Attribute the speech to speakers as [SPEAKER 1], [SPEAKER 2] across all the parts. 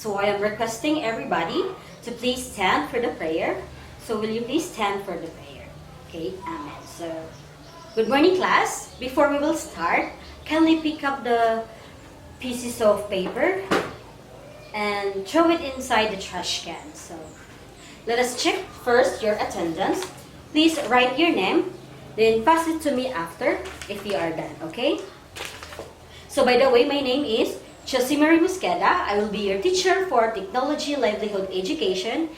[SPEAKER 1] So I am requesting everybody to please stand for the prayer. So will you please stand for the prayer? Okay, amen. So, good morning class. Before we will start, kindly pick up the pieces of paper and throw it inside the trash can. So, let us check first your attendance. Please write your name, then pass it to me after if you are done, okay? So by the way, my name is Josie Mosqueda. I will be your teacher for Technology Livelihood Education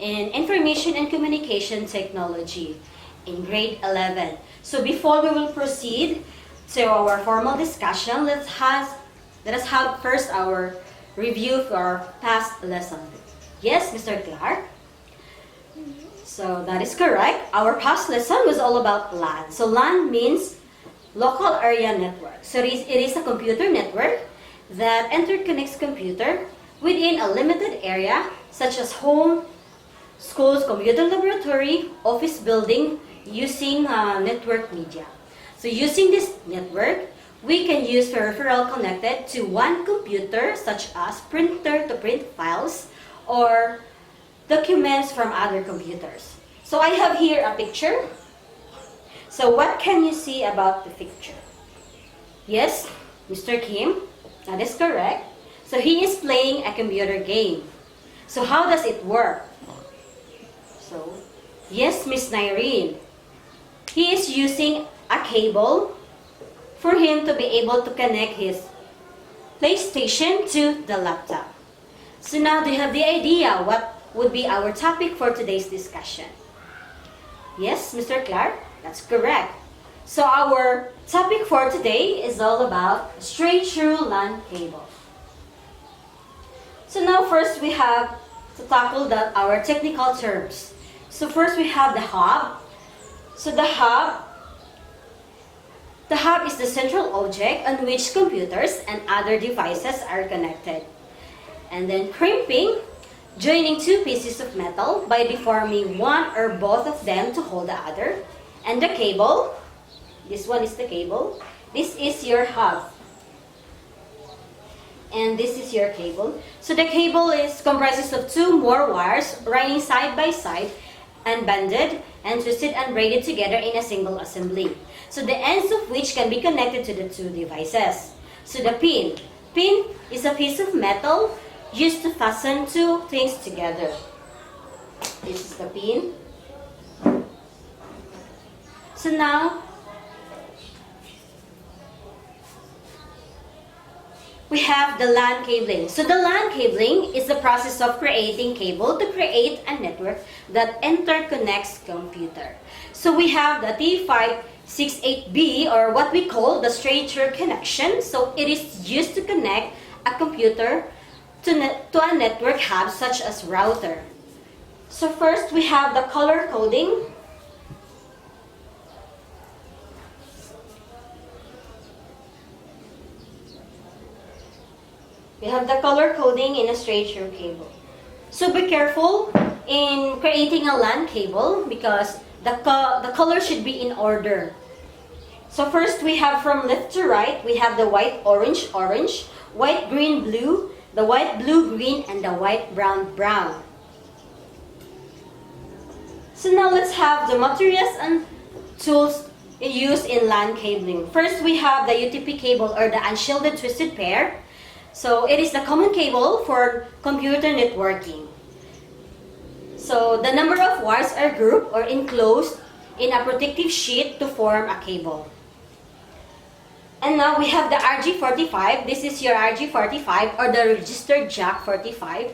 [SPEAKER 1] and Information and Communication Technology in grade 11. So before we will proceed to our formal discussion, let us have first our review for our past lesson. Yes, Mr. Clark? So that is correct. Our past lesson was all about LAN. So LAN means Local Area Network. So it is a computer network that interconnects computer within a limited area such as home, schools, computer laboratory, office building using network media. So using this network, we can use peripheral connected to one computer such as printer to print files or documents from other computers. So I have here a picture. So what can you see about the picture? Yes, Mr. Kim, that is correct. So he is playing a computer game. So how does it work? So, yes, Miss Nyrene, he is using a cable for him to be able to connect his PlayStation to the laptop. So now do you have the idea what would be our topic for today's discussion? Yes, Mr. Clark? That's correct. So our topic for today is all about straight-through LAN cable. So now first we have to tackle our technical terms. So first we have the hub. So the hub is the central object on which computers and other devices are connected. And then crimping, joining two pieces of metal by deforming one or both of them to hold the other. And the cable, this one is the cable. This is your hub. And this is your cable. So the cable comprises of two more wires running side by side and banded and twisted and braided together in a single assembly. So the ends of which can be connected to the two devices. So the pin. Pin is a piece of metal used to fasten two things together. This is the pin. So now, we have the LAN cabling. So the LAN cabling is the process of creating cable to create a network that interconnects computer. So we have the T568B, or what we call the straight-through connection. So it is used to connect a computer to a network hub such as router. So first we have the color coding. We have the color coding in a straight-through cable. So be careful in creating a LAN cable because the color should be in order. So first we have from left to right, we have the white, orange, orange, white, green, blue, the white, blue, green, and the white, brown, brown. So now let's have the materials and tools used in LAN cabling. First we have the UTP cable, or the unshielded twisted pair. So it is the common cable for computer networking. So the number of wires are grouped or enclosed in a protective sheet to form a cable. And now we have the RG45. This is your RG45, or the registered jack 45.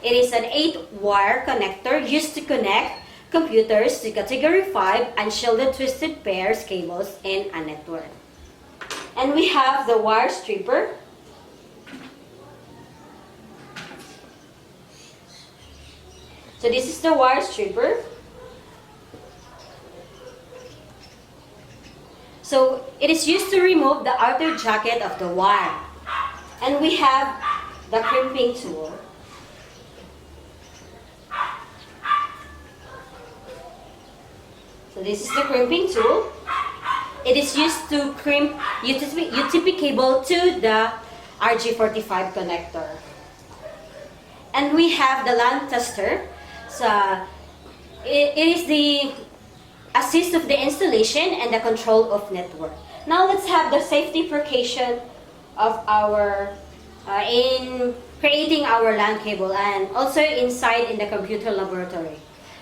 [SPEAKER 1] It is an 8-wire connector used to connect computers to category 5 unshielded twisted pairs cables in a network. And we have the wire stripper. So this is the wire stripper. So it is used to remove the outer jacket of the wire. And we have the crimping tool. So this is the crimping tool. It is used to crimp UTP cable to the RG45 connector. And we have the LAN tester. So it is the assist of the installation and the control of network. Now let's have the safety precaution of our in creating our LAN cable and also inside in the computer laboratory.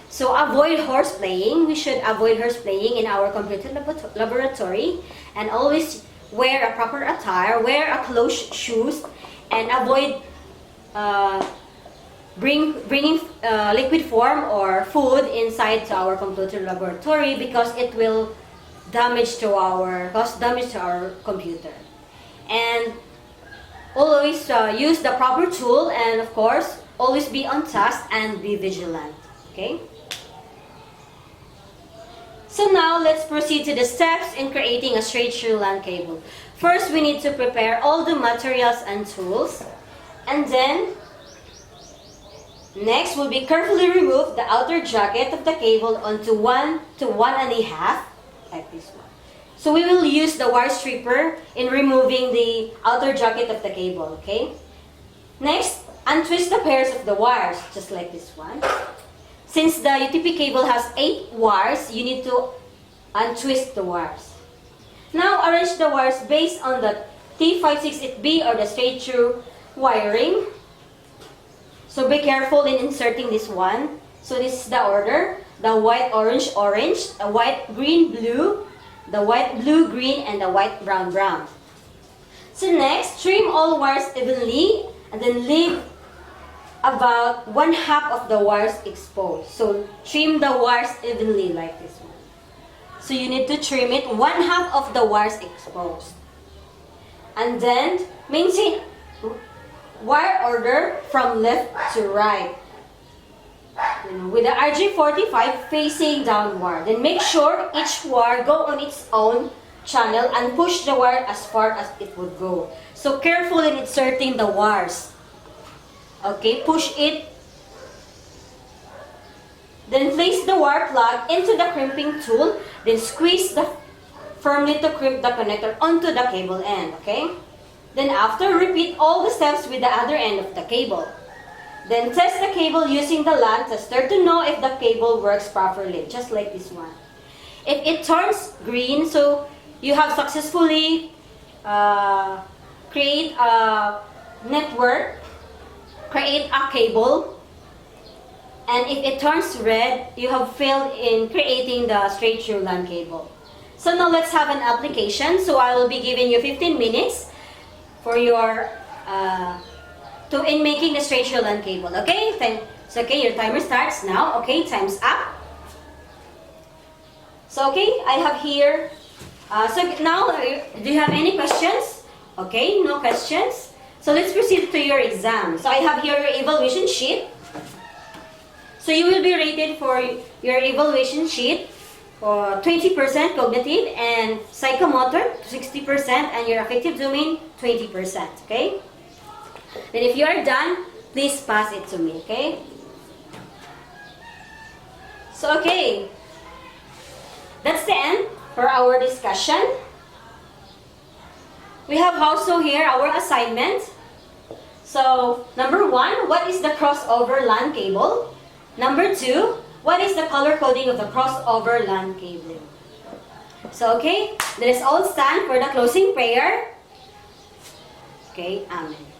[SPEAKER 1] So avoid horseplaying. We should avoid horseplaying in our computer laboratory, and always wear a proper attire, wear a closed shoes, and avoid bringing liquid form or food inside to our computer laboratory, because it will cause damage to our computer. And always use the proper tool, and of course always be on task and be vigilant. Okay? So now let's proceed to the steps in creating a straight-through LAN cable. First, we need to prepare all the materials and tools, and then next will be carefully remove the outer jacket of the cable onto 1 to 1.5, like this one. So we will use the wire stripper in removing the outer jacket of the cable, okay? Next, untwist the pairs of the wires, just like this one. Since the UTP cable has 8 wires, you need to untwist the wires. Now, arrange the wires based on the T568B or the straight-through wiring. So be careful in inserting this one. So this is the order: the white, orange, orange, the white, green, blue, the white, blue, green, and the white, brown, brown. So next, trim all wires evenly and then leave about 1/2 of the wires exposed. So trim the wires evenly like this one. So you need to trim it 1/2 of the wires exposed. And then maintain wire order from left to right, with the RJ45 facing downward. Then make sure each wire go on its own channel and push the wire as far as it would go. So careful in inserting the wires. Okay, push it. Then place the wire plug into the crimping tool. Then squeeze firmly to crimp the connector onto the cable end. Okay. Then after, repeat all the steps with the other end of the cable. Then test the cable using the LAN tester to know if the cable works properly, just like this one. If it turns green, so you have successfully create a network, create a cable. And if it turns red, you have failed in creating the straight-through LAN cable. So now let's have an application. So I will be giving you 15 minutes for your in making the straight-through LAN cable. Okay? So okay, your timer starts now. Okay, time's up. So okay, I have here. So now, do you have any questions? Okay, no questions. So let's proceed to your exam. So I have here your evaluation sheet. So you will be rated for your evaluation sheet for 20% cognitive and psychomotor, 60%, and your affective domain, 20%. Okay? Then if you are done, please pass it to me. Okay? So okay, that's the end for our discussion. We have also here our assignment. So number 1, what is the crossover LAN cable? Number 2, what is the color coding of the crossover LAN cabling? So okay, let us all stand for the closing prayer. Okay, Amen.